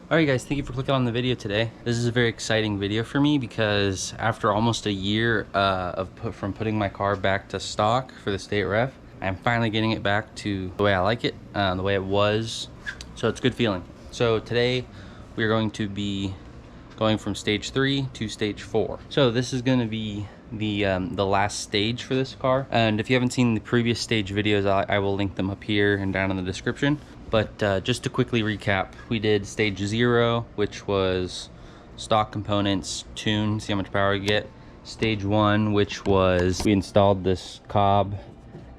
Alright guys, thank you for clicking on the video today. This is a very exciting video for me because after almost a year from putting my car back to stock for the state ref, I'm finally getting it back to the way I like it, the way it was. So it's a good feeling. So today we're going to be going from stage 3 to stage 4. So this is going to be the last stage for this car. And if you haven't seen the previous stage videos, I will link them up here and down in the description. But just to quickly recap, we did stage 0, which was stock components, tune, see how much power you get. Stage 1, which was we installed this Cobb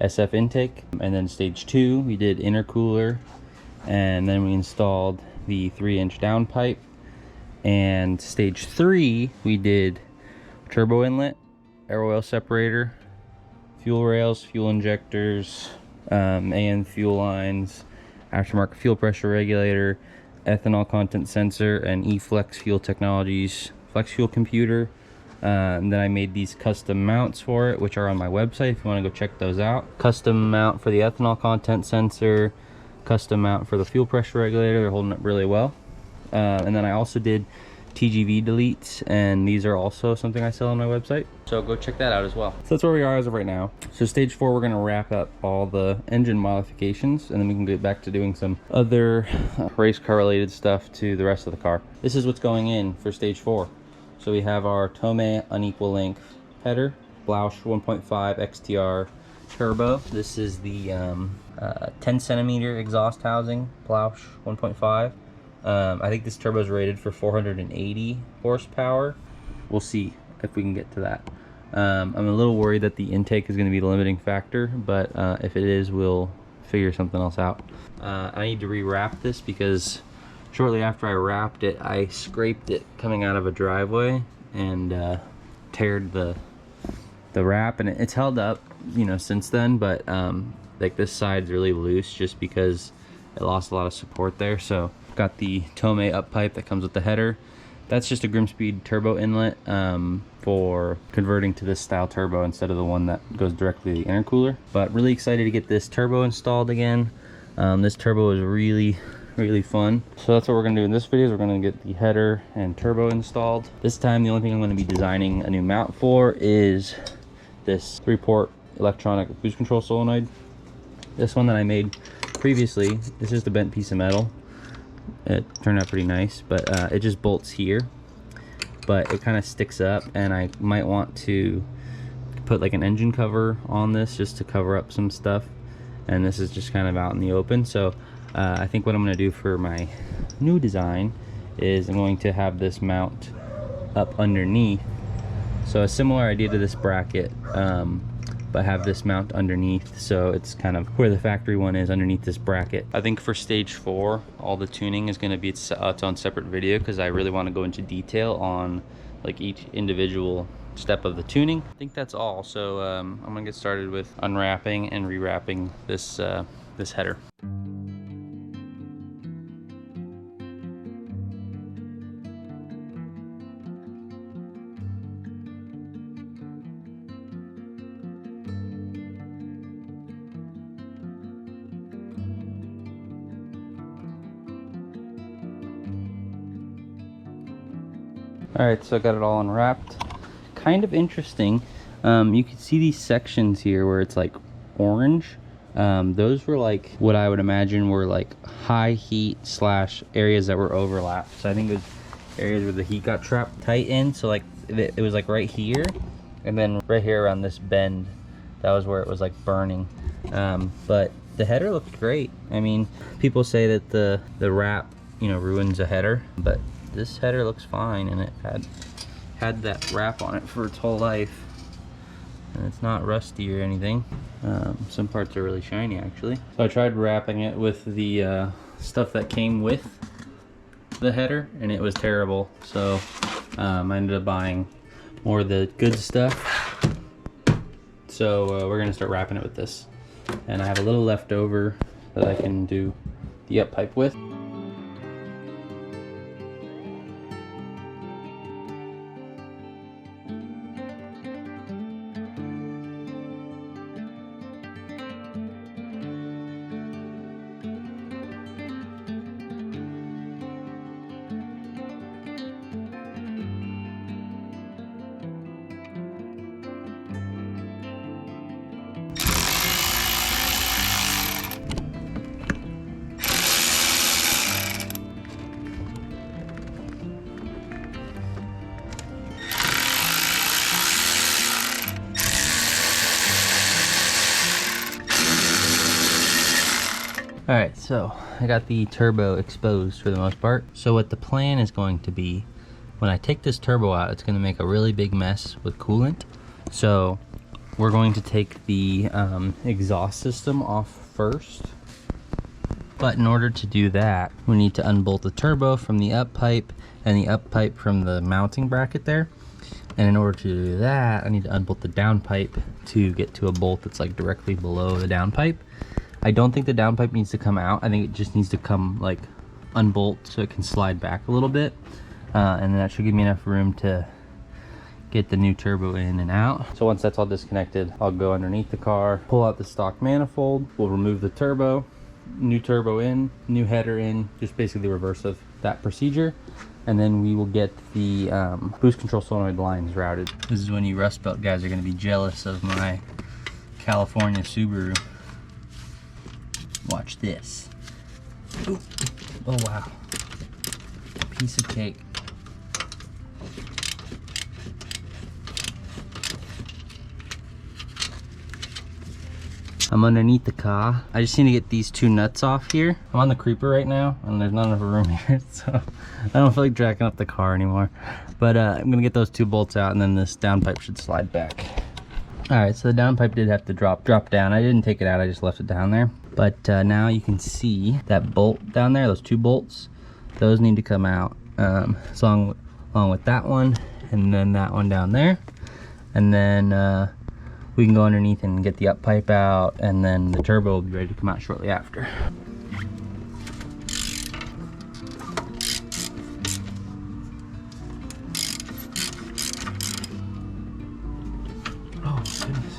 SF intake. And then stage 2, we did intercooler. And then we installed the 3-inch downpipe. And stage 3, we did turbo inlet, air oil separator, fuel rails, fuel injectors, AN fuel lines, aftermarket fuel pressure regulator, ethanol content sensor, and E-Flex Fuel Technologies flex fuel computer. And then I made these custom mounts for it, which are on my website if you want to go check those out. Custom mount for the ethanol content sensor, custom mount for the fuel pressure regulator. They're holding up really well. And then I also did TGV deletes, and these are also something I sell on my website, so go check that out as well. So that's where we are as of right now. So stage 4, we're going to wrap up all the engine modifications, and then we can get back to doing some other race car related stuff to the rest of the car. This is what's going in for stage 4. So we have our Tomei Unequal Length Header, Blouch 1.5 XTR turbo. This is the 10 centimeter exhaust housing, Blouch 1.5. I think this turbo is rated for 480 horsepower. We'll see if we can get to that. I'm a little worried that the intake is going to be the limiting factor, but if it is, we'll figure something else out. I need to re-wrap this because shortly after I wrapped it, I scraped it coming out of a driveway and teared the wrap, and it's held up, you know, since then, but like this side's really loose just because it lost a lot of support there. So got the Tomei Uppipe that comes with the header. That's just a Grimspeed turbo inlet for converting to this style turbo instead of the one that goes directly to the intercooler. But really excited to get this turbo installed again. This turbo is really fun. So that's what we're going to do in this video, is we're going to get the header and turbo installed. This time the only thing I'm going to be designing a new mount for is this 3-port electronic boost control solenoid. This one that I made previously, this is the bent piece of metal. It turned out pretty nice, but it just bolts here, but it kind of sticks up, and I might want to put like an engine cover on this just to cover up some stuff, and this is just kind of out in the open. So I think what I'm going to do for my new design is I'm going to have this mount up underneath, so a similar idea to this bracket, but have this mount underneath, so it's kind of where the factory one is, underneath this bracket. I think for stage 4, all the tuning is going to be its own separate video, because I really want to go into detail on like each individual step of the tuning. I think that's all. So I'm gonna get started with unwrapping and rewrapping this this header. Alright, so I got it all unwrapped. Kind of interesting. You can see these sections here where it's like orange. Those were like what I would imagine were like high heat / areas that were overlapped. So I think it was areas where the heat got trapped tight in. So like it was like right here, and then right here around this bend, that was where it was like burning. But the header looked great. I mean, people say that the wrap, you know, ruins a header, but this header looks fine, and it had that wrap on it for its whole life, and it's not rusty or anything. Some parts are really shiny actually. So I tried wrapping it with the stuff that came with the header, and it was terrible. So I ended up buying more of the good stuff. So we're gonna start wrapping it with this, and I have a little left over that I can do the Uppipe with. All right, so I got the turbo exposed for the most part. So what the plan is going to be, when I take this turbo out, it's gonna make a really big mess with coolant. So we're going to take the exhaust system off first. But in order to do that, we need to unbolt the turbo from the up pipe and the up pipe from the mounting bracket there. And in order to do that, I need to unbolt the downpipe to get to a bolt that's like directly below the downpipe. I don't think the downpipe needs to come out. I think it just needs to come like unbolt so it can slide back a little bit. And then that should give me enough room to get the new turbo in and out. So once that's all disconnected, I'll go underneath the car, pull out the stock manifold, we'll remove the turbo, new turbo in, new header in, just basically the reverse of that procedure. And then we will get the boost control solenoid lines routed. This is when you Rust Belt guys are gonna be jealous of my California Subaru. Watch this. Ooh. Oh wow, piece of cake. I'm underneath the car. I just need to get these two nuts off here. I'm on the creeper right now and there's not enough room here, so I don't feel like dragging up the car anymore. But I'm gonna get those two bolts out and then this downpipe should slide back. All right, so the downpipe did have to drop down. I didn't take it out, I just left it down there. But now you can see that bolt down there, those two bolts, those need to come out along with that one and then that one down there. And then we can go underneath and get the up pipe out, and then the turbo will be ready to come out shortly after. Oh goodness.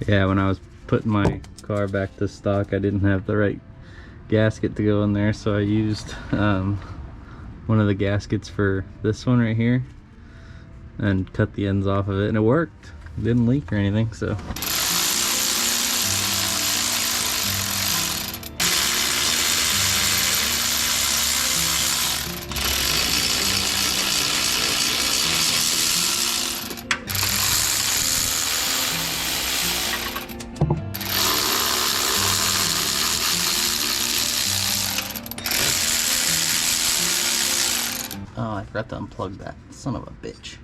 Yeah, when I was putting my car back to stock, I didn't have the right gasket to go in there, so I used one of the gaskets for this one right here and cut the ends off of it, and it worked. It didn't leak or anything, so. Oh, I forgot to unplug that. Son of a bitch.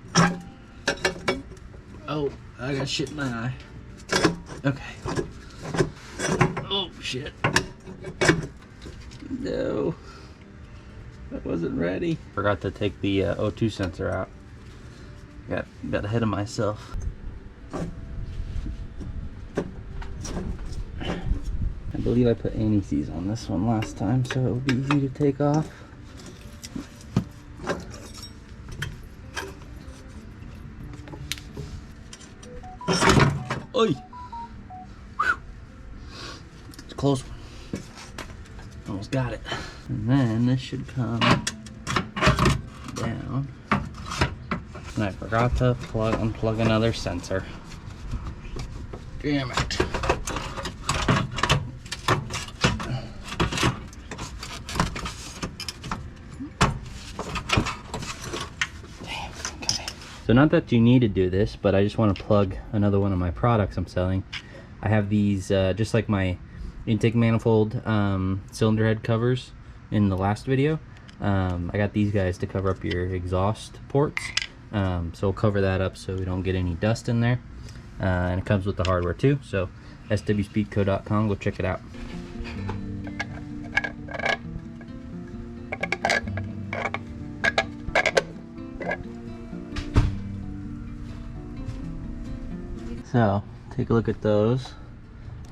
Oh, I got shit in my eye. Okay. Oh, shit. No. I wasn't ready. Forgot to take the O2 sensor out. Got ahead of myself. I believe I put anti-seize on this one last time, so it'll be easy to take off. Oi! It's a close one. Almost got it. And then this should come down. And I forgot to unplug another sensor. Damn it. So not that you need to do this, but I just want to plug another one of my products I'm selling. I have these, just like my intake manifold cylinder head covers. in the last video. I got these guys to cover up your exhaust ports. So we'll cover that up so we don't get any dust in there. And it comes with the hardware too. So swspeedco.com, go check it out. So take a look at those.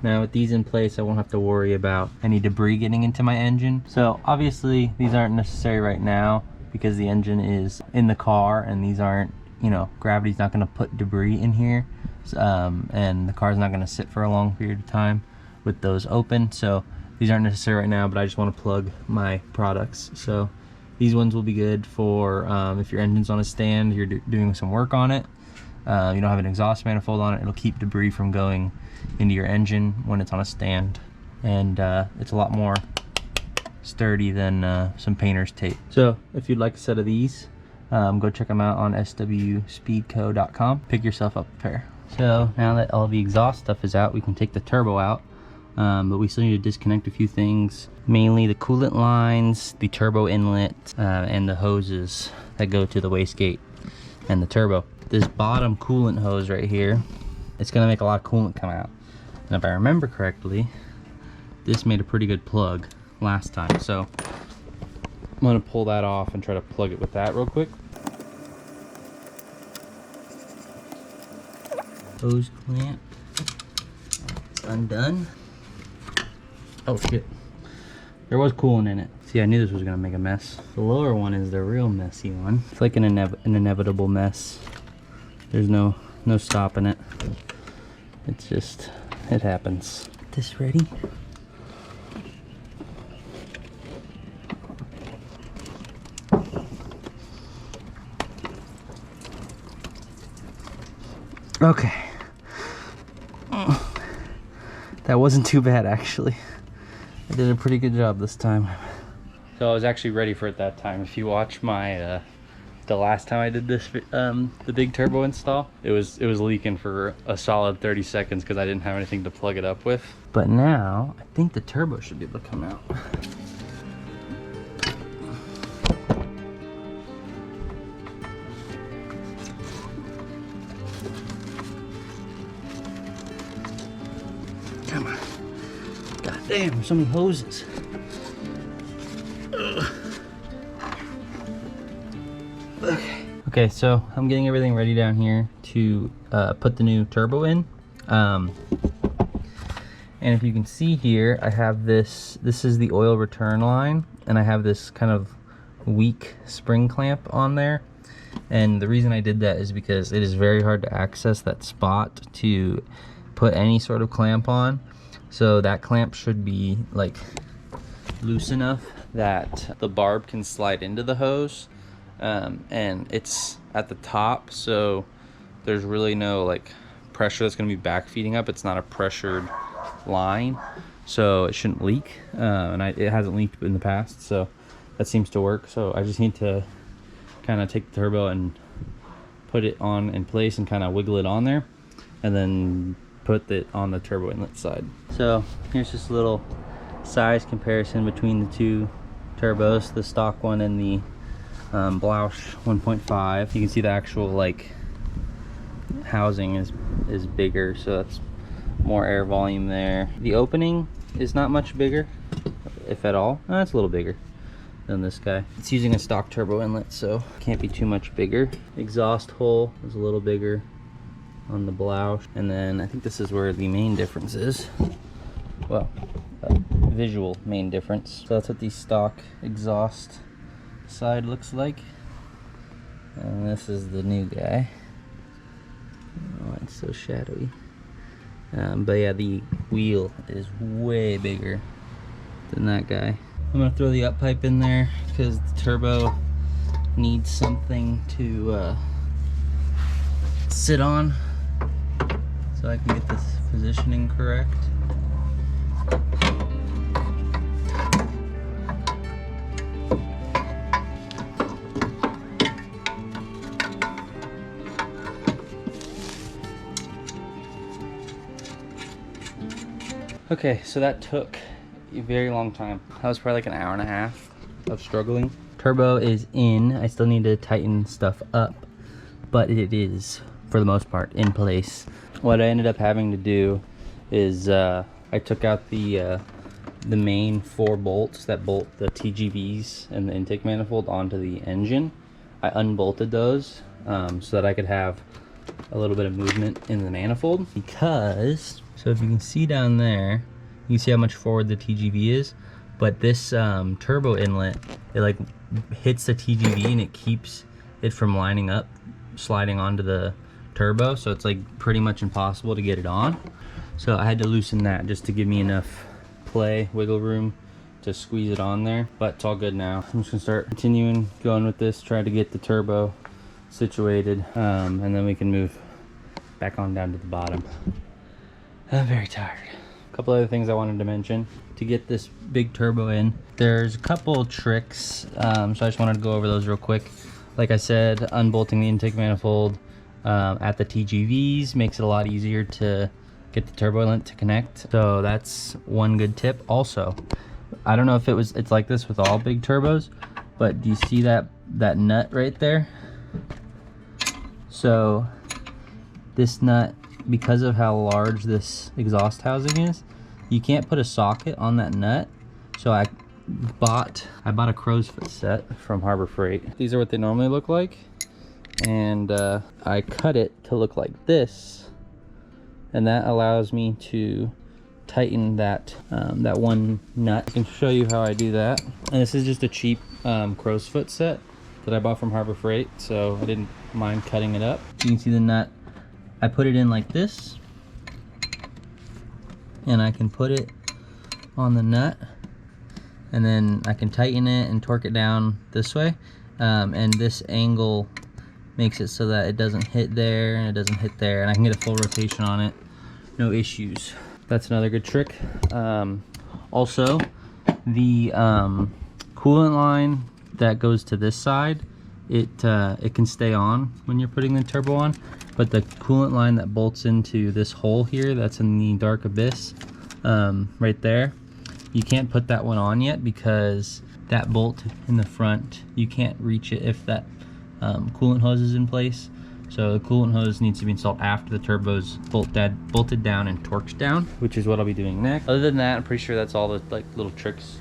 Now with these in place, I won't have to worry about any debris getting into my engine. So obviously these aren't necessary right now because the engine is in the car, and these aren't, you know, gravity's not going to put debris in here, and the car's not going to sit for a long period of time with those open. So these aren't necessary right now, but I just want to plug my products. So these ones will be good for if your engine's on a stand, you're doing some work on it. You don't have an exhaust manifold on it, it'll keep debris from going into your engine when it's on a stand, and it's a lot more sturdy than some painter's tape. So if you'd like a set of these, go check them out on swspeedco.com. Pick yourself up a pair. So now that all the exhaust stuff is out, we can take the turbo out, but we still need to disconnect a few things, mainly the coolant lines, the turbo inlet, and the hoses that go to the wastegate and the turbo. This bottom coolant hose right here, it's gonna make a lot of coolant come out. And if I remember correctly, this made a pretty good plug last time. So I'm gonna pull that off and try to plug it with that real quick. Hose clamp, it's undone. Oh shit, there was coolant in it. See, I knew this was gonna make a mess. The lower one is the real messy one. It's like an inevitable mess. There's no stopping it. It's just, it happens. Get this ready. Okay. That wasn't too bad, actually. I did a pretty good job this time. So I was actually ready for it that time. If you watch my the last time I did this, the big turbo install, it was leaking for a solid 30 seconds because I didn't have anything to plug it up with. But now I think the turbo should be able to come out. Come on. God damn, there's so many hoses. Ugh. Okay, so I'm getting everything ready down here to put the new turbo in. And if you can see here, I have this is the oil return line, and I have this kind of weak spring clamp on there. And the reason I did that is because it is very hard to access that spot to put any sort of clamp on. So that clamp should be like loose enough that the barb can slide into the hose. And it's at the top, so there's really no like pressure that's going to be back feeding up. It's not a pressured line, so it shouldn't leak, and it hasn't leaked in the past, so that seems to work. So I just need to kind of take the turbo and put it on in place and kind of wiggle it on there, and then put it on the turbo inlet side. So here's just a little size comparison between the two turbos, the stock one and the Blouch 1.5. You can see the actual like housing is bigger, so that's more air volume there. The opening is not much bigger, if at all. It's a little bigger than this guy. It's using a stock turbo inlet, so can't be too much bigger. Exhaust hole is a little bigger on the Blouch, and then I think this is where the main difference is. Well, visual main difference. So that's what the stock exhaust side looks like, and this is the new guy. Oh, it's so shadowy. But yeah, the wheel is way bigger than that guy. I'm gonna throw the Uppipe in there because the turbo needs something to sit on so I can get this positioning correct. Okay, so that took a very long time. That was probably like an hour and a half of struggling. Turbo is in. I still need to tighten stuff up, but it is, for the most part, in place. What I ended up having to do is I took out the main 4 bolts that bolt the TGVs and the intake manifold onto the engine. I unbolted those so that I could have a little bit of movement in the manifold, because, so if you can see down there, you can see how much forward the TGV is, but this turbo inlet, it like hits the TGV and it keeps it from lining up, sliding onto the turbo, so it's like pretty much impossible to get it on. So I had to loosen that just to give me enough wiggle room to squeeze it on there, but it's all good now. I'm just gonna start continuing going with this, try to get the turbo situated, and then we can move back on down to the bottom. I'm very tired. A couple other things I wanted to mention to get this big turbo in. There's a couple tricks, so I just wanted to go over those real quick. Like I said, unbolting the intake manifold at the TGVs makes it a lot easier to get the turbo inlet to connect, so that's one good tip. Also, I don't know if it's like this with all big turbos, but do you see that nut right there? So this nut, because of how large this exhaust housing is, you can't put a socket on that nut. So I bought a crow's foot set from Harbor Freight. These are what they normally look like, and I cut it to look like this, and that allows me to tighten that that one nut. I can show you how I do that. And this is just a cheap crow's foot set that I bought from Harbor Freight, so I didn't mind cutting it up. You can see the nut. I put it in like this, and I can put it on the nut, and then I can tighten it and torque it down this way, and this angle makes it so that it doesn't hit there and it doesn't hit there, and I can get a full rotation on it, no issues. That's another good trick. Also, the coolant line that goes to this side, it can stay on when you're putting the turbo on, but the coolant line that bolts into this hole here, that's in the dark abyss, right there, you can't put that one on yet, because that bolt in the front, you can't reach it if that coolant hose is in place. So the coolant hose needs to be installed after the turbo's bolted down and torqued down, which is what I'll be doing next. Other than that, I'm pretty sure that's all the like little tricks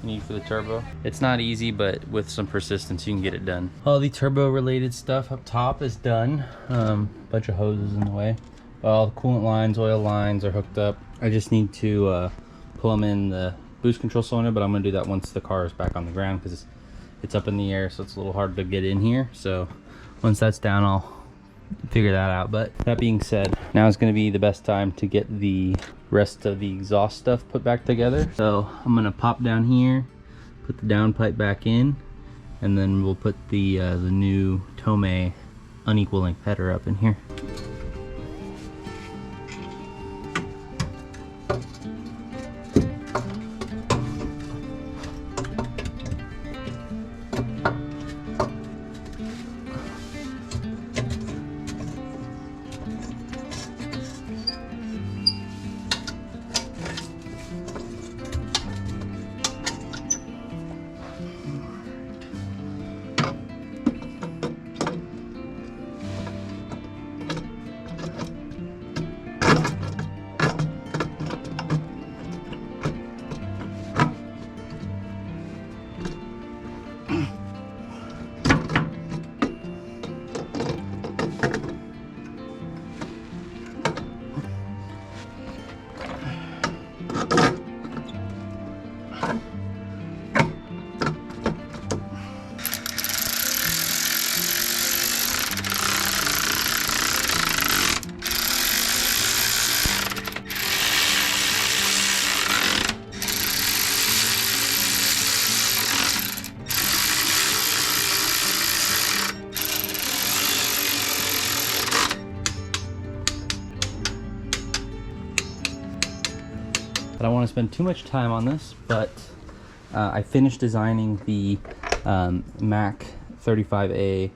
you need for the turbo. It's not easy, but with some persistence you can get it done. All the turbo related stuff up top is done. Bunch of hoses in the way. All the coolant lines, oil lines are hooked up. I just need to pull them in the boost control solenoid, but I'm gonna do that once the car is back on the ground, because it's up in the air, so it's a little hard to get in here. So once that's down, I'll figure that out. But that being said, now is going to be the best time to get the rest of the exhaust stuff put back together. So I'm going to pop down here, put the downpipe back in, and then we'll put the new Tomei Unequal Length Header up in here. I don't want to spend too much time on this, but I finished designing the Mac 35A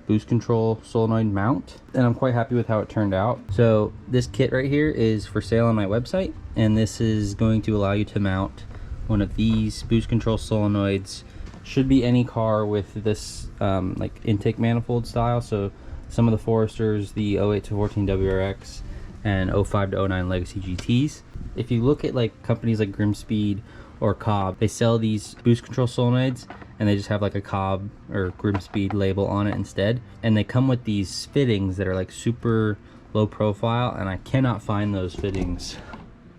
boost control solenoid mount, and I'm quite happy with how it turned out. So this kit right here is for sale on my website, and this is going to allow you to mount one of these boost control solenoids. Should be any car with this like intake manifold style. So some of the Foresters, the 08 to 14 WRX and 05 to 09 Legacy GTs. If you look at like companies like Grimspeed or Cobb, they sell these boost control solenoids and they just have like a Cobb or Grimspeed label on it instead. And they come with these fittings that are like super low profile, and I cannot find those fittings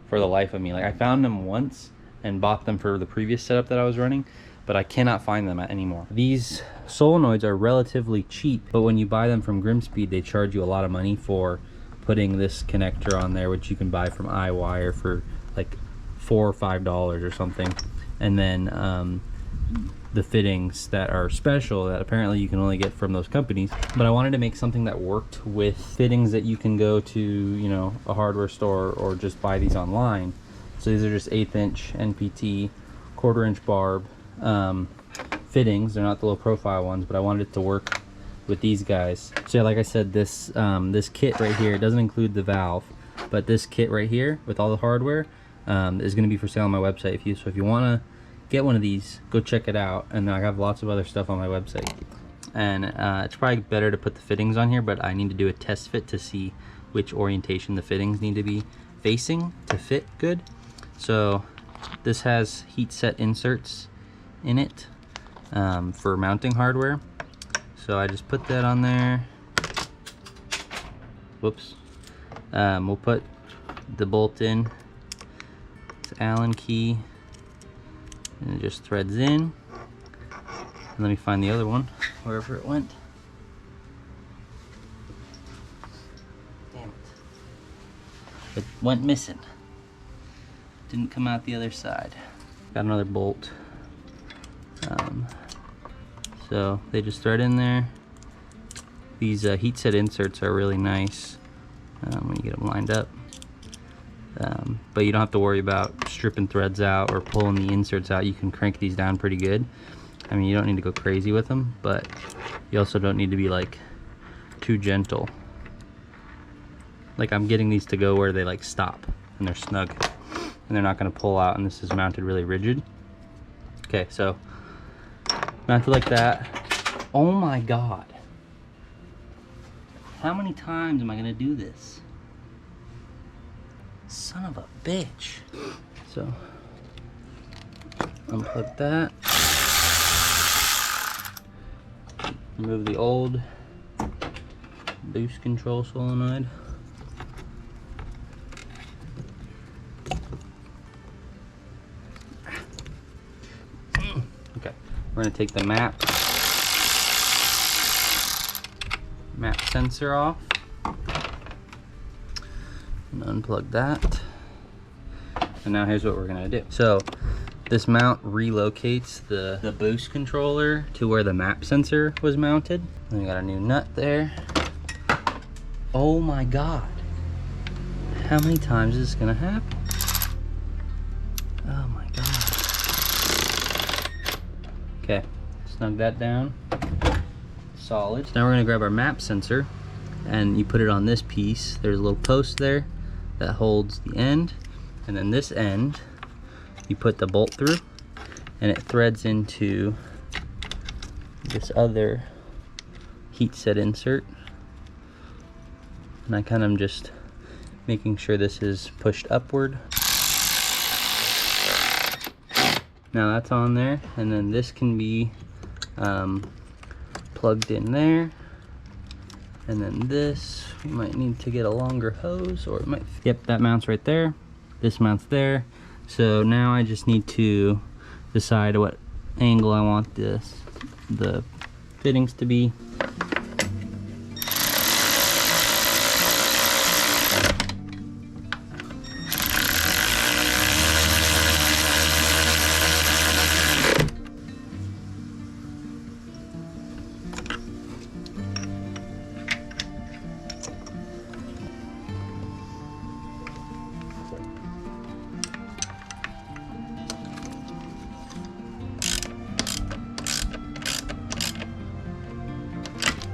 for the life of me. Like I found them once and bought them for the previous setup that I was running, but I cannot find them anymore. These solenoids are relatively cheap, but when you buy them from Grimspeed, they charge you a lot of money for putting this connector on there, which you can buy from iWire for like $4 or $5 or something. And then the fittings that are special that apparently you can only get from those companies. But I wanted to make something that worked with fittings that you can go to, you know, a hardware store or just buy these online. So these are just 1/8 inch NPT, 1/4 inch barb fittings. They're not the low profile ones, but I wanted it to work with these guys. So yeah, like I said, this this kit right here, it doesn't include the valve, but this kit right here with all the hardware is going to be for sale on my website. If you want to get one of these, go check it out. And I have lots of other stuff on my website. And it's probably better to put the fittings on here, but I need to do a test fit to see which orientation the fittings need to be facing to fit good. So this has heat set inserts in it for mounting hardware. So I just put that on there. Whoops. We'll put the bolt in. It's Allen key. And it just threads in. And let me find the other one, wherever it went. Damn it. It went missing. Didn't come out the other side. Got another bolt. So they just thread in there. These heat set inserts are really nice when you get them lined up. But you don't have to worry about stripping threads out or pulling the inserts out. You can crank these down pretty good. I mean, you don't need to go crazy with them, but you also don't need to be like too gentle. Like I'm getting these to go where they like stop and they're snug and they're not going to pull out, and this is mounted really rigid. Okay, so mounted like that. Oh my god, how many times am I going to do this? Son of a bitch. So unplug that, remove the old boost control solenoid. Okay, we're going to take the map sensor off and unplug that. And now here's what we're going to do. So this mount relocates the boost controller to where the map sensor was mounted. And we got a new nut there. Oh my god, how many times is this going to happen? Oh my god. Okay, snug that down. Solid. So now we're going to grab our map sensor and you put it on this piece. There's a little post there that holds the end, and then this end you put the bolt through and it threads into this other heat set insert. And I kind of am just making sure this is pushed upward. Now that's on there, and then this can be plugged in there. And then this, we might need to get a longer hose, or it might, yep, that mounts right there. This mounts there. So now I just need to decide what angle I want the fittings to be.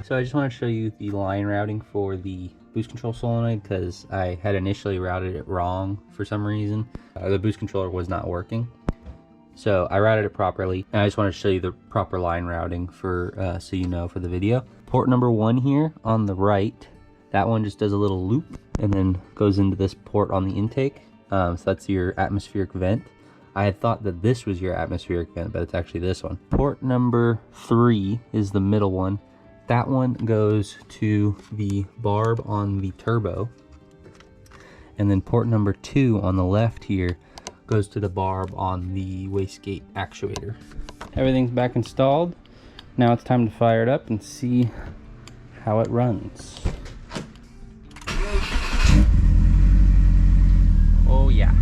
So I just want to show you the line routing for the boost control solenoid, because I had initially routed it wrong for some reason. The boost controller was not working. So I routed it properly, and I just wanted to show you the proper line routing for so you know for the video. Port number 1 here on the right, that one just does a little loop and then goes into this port on the intake. So that's your atmospheric vent. I had thought that this was your atmospheric vent, but it's actually this one. Port number 3 is the middle one. That one goes to the barb on the turbo. And then port number 2 on the left here goes to the barb on the wastegate actuator. Everything's back installed. Now it's time to fire it up and see how it runs. Oh yeah.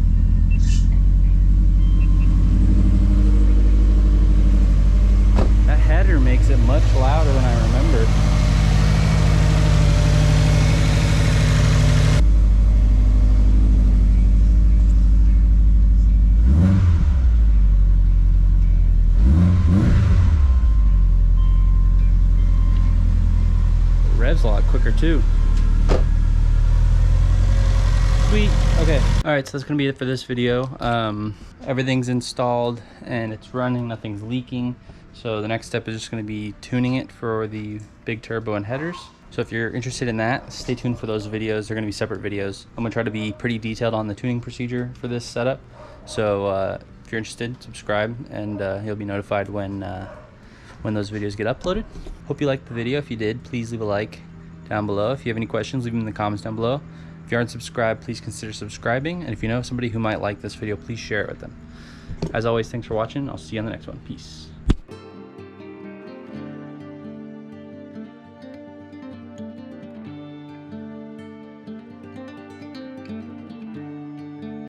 That header makes it much louder than I remember. It revs a lot quicker too. Sweet. Okay. All right, so that's gonna be it for this video. Everything's installed and it's running, nothing's leaking. So the next step is just gonna be tuning it for the big turbo and headers. So if you're interested in that, stay tuned for those videos. They're gonna be separate videos. I'm gonna try to be pretty detailed on the tuning procedure for this setup. So if you're interested, subscribe and you'll be notified when those videos get uploaded. Hope you liked the video. If you did, please leave a like down below. If you have any questions, leave them in the comments down below. If you aren't subscribed, please consider subscribing. And if you know somebody who might like this video, please share it with them. As always, thanks for watching. I'll see you on the next one. Peace.